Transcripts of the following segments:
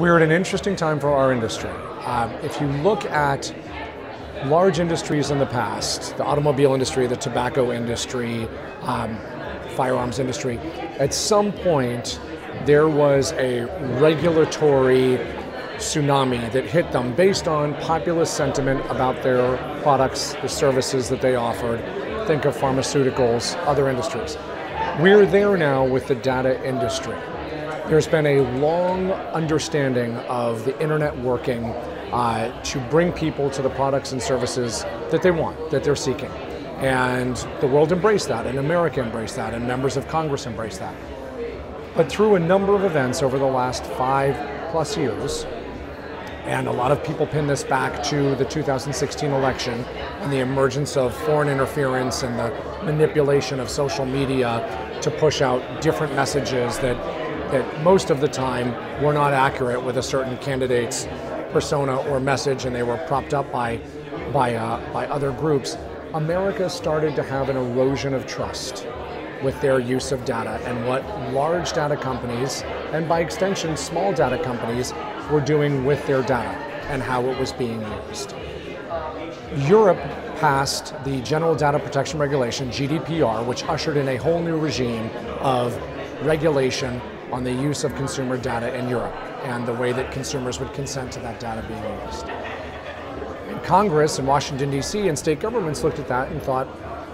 We're at an interesting time for our industry. If you look at large industries in the past, the automobile industry, the tobacco industry, firearms industry, at some point there was a regulatory tsunami that hit them based on populist sentiment about their products, the services that they offered. Think of pharmaceuticals, other industries. We're there now with the data industry. There's been a long understanding of the internet working to bring people to the products and services that they want, that they're seeking. And the world embraced that, and America embraced that, and members of Congress embraced that. But through a number of events over the last 5+ years, and a lot of people pin this back to the 2016 election and the emergence of foreign interference and the manipulation of social media to push out different messages that most of the time were not accurate with a certain candidate's persona or message, and they were propped up by other groups. America started to have an erosion of trust with their use of data and what large data companies, and by extension small data companies, were doing with their data and how it was being used. Europe passed the General Data Protection Regulation, GDPR, which ushered in a whole new regime of regulation on the use of consumer data in Europe and the way that consumers would consent to that data being used. And Congress in Washington, D.C. and state governments looked at that and thought,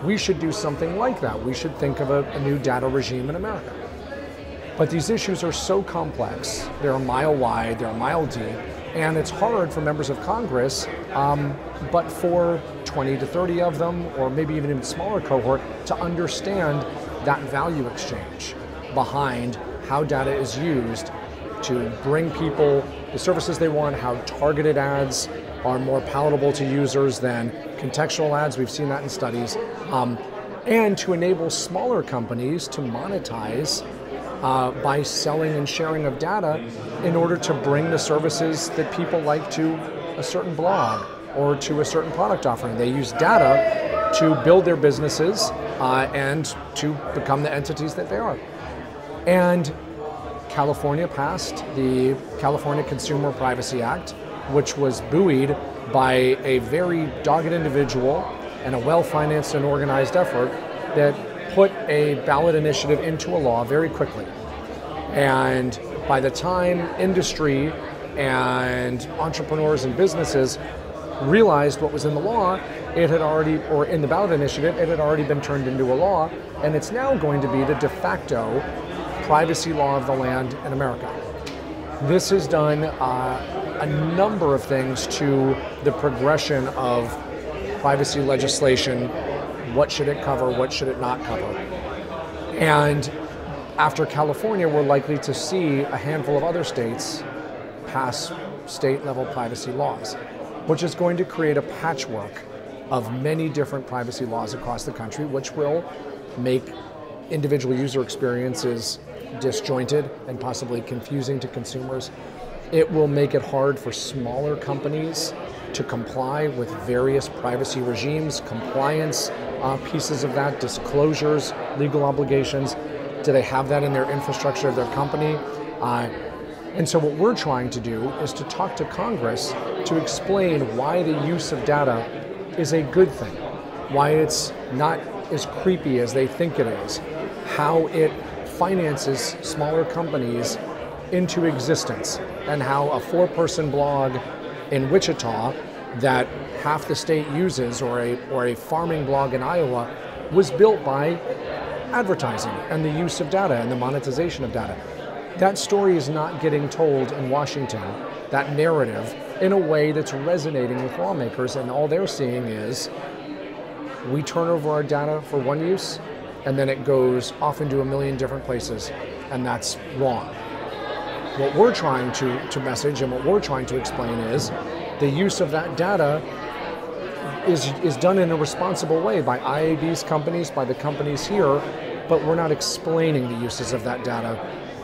we should do something like that. We should think of a new data regime in America. But these issues are so complex, they're a mile wide, they're a mile deep, and it's hard for members of Congress, but for 20 to 30 of them, or maybe even a smaller cohort, to understand that value exchange behind how data is used to bring people the services they want, how targeted ads are more palatable to users than contextual ads, we've seen that in studies, and to enable smaller companies to monetize by selling and sharing of data in order to bring the services that people like to a certain blog or to a certain product offering. They use data to build their businesses and to become the entities that they are. And California passed the California Consumer Privacy Act, which was buoyed by a very dogged individual and a well-financed and organized effort that put a ballot initiative into a law very quickly. And by the time industry and entrepreneurs and businesses realized what was in the law, it had already, or in the ballot initiative, it had already been turned into a law, and it's now going to be the de facto privacy law of the land in America. This has done a number of things to the progression of privacy legislation. What should it cover? What should it not cover? And after California, we're likely to see a handful of other states pass state-level privacy laws, which is going to create a patchwork of many different privacy laws across the country, which will make individual user experiences disjointed and possibly confusing to consumers. It will make it hard for smaller companies to comply with various privacy regimes, compliance pieces of that, disclosures, legal obligations. Do they have that in their infrastructure of their company? And so what we're trying to do is to talk to Congress to explain why the use of data is a good thing, why it's not as creepy as they think it is, how it finances smaller companies into existence, and how a 4-person blog in Wichita that half the state uses, or a farming blog in Iowa, was built by advertising and the use of data and the monetization of data. That story is not getting told in Washington, that narrative, in a way that's resonating with lawmakers, and all they're seeing is we turn over our data for one use and then it goes off into a million different places, and that's wrong. What we're trying to message and what we're trying to explain is the use of that data is done in a responsible way by IAB's companies, by the companies here, but we're not explaining the uses of that data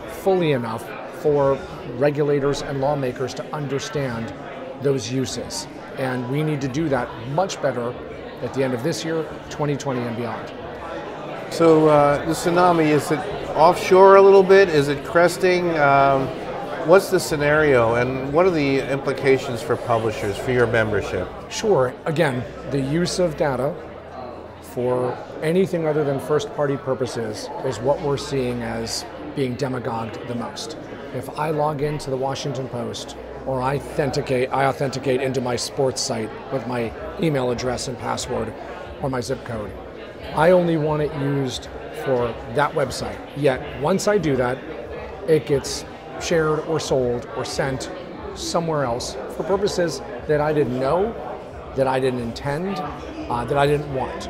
fully enough for regulators and lawmakers to understand those uses. And we need to do that much better at the end of this year, 2020 and beyond. So the tsunami, is it offshore a little bit? Is it cresting? what's the scenario and what are the implications for publishers, for your membership? Sure. Again, the use of data for anything other than first-party purposes is what we're seeing as being demagogued the most. If I log into the Washington Post or I authenticate into my sports site with my email address and password or my zip code, I only want it used for that website. Yet once I do that, it gets shared or sold or sent somewhere else for purposes that I didn't know, that I didn't intend, that I didn't want.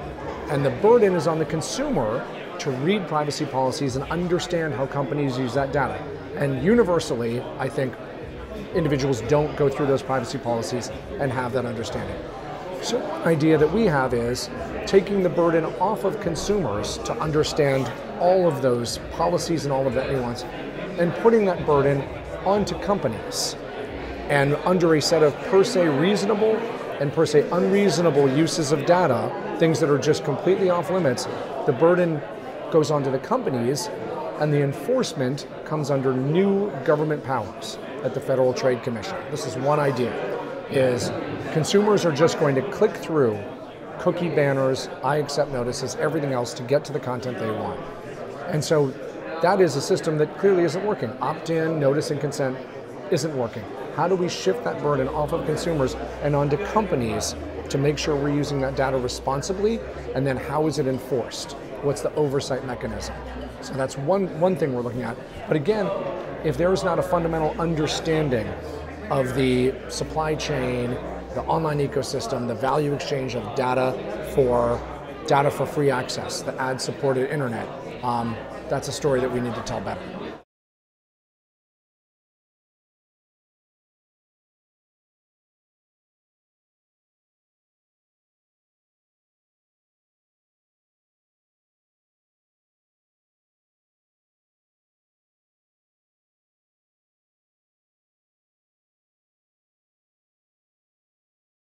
And the burden is on the consumer to read privacy policies and understand how companies use that data. And universally, I think individuals don't go through those privacy policies and have that understanding. So the idea that we have is taking the burden off of consumers to understand all of those policies and all of that nuance, and putting that burden onto companies. And under a set of per se reasonable and per se unreasonable uses of data, things that are just completely off limits, the burden goes onto the companies and the enforcement comes under new government powers at the Federal Trade Commission. This is one idea, is consumers are just going to click through cookie banners, I accept notices, everything else to get to the content they want. And so that is a system that clearly isn't working. Opt-in, notice and consent isn't working. How do we shift that burden off of consumers and onto companies to make sure we're using that data responsibly? And then how is it enforced? What's the oversight mechanism? So that's one thing we're looking at. But again, if there is not a fundamental understanding of the supply chain, the online ecosystem, the value exchange of data for free access, the ad-supported internet, that's a story that we need to tell better.